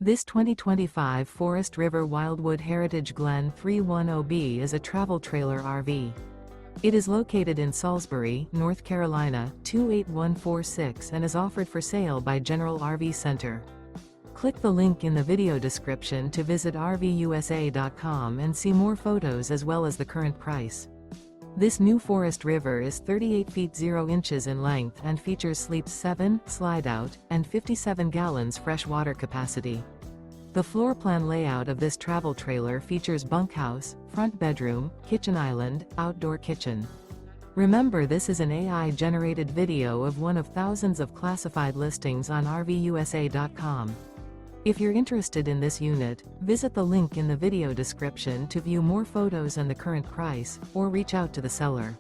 This 2025 Forest River Wildwood Heritage Glen 310B is a travel trailer RV. It is located in Salisbury, North Carolina, 28146 and is offered for sale by General RV Center. Click the link in the video description to visit RVUSA.com and see more photos as well as the current price. This new Forest River is 38 feet 0 inches in length and features sleeps 7, slide-out, and 57 gallons fresh water capacity. The floor plan layout of this travel trailer features bunkhouse, front bedroom, kitchen island, outdoor kitchen. Remember, this is an AI-generated video of one of thousands of classified listings on RVUSA.com. If you're interested in this unit, visit the link in the video description to view more photos and the current price, or reach out to the seller.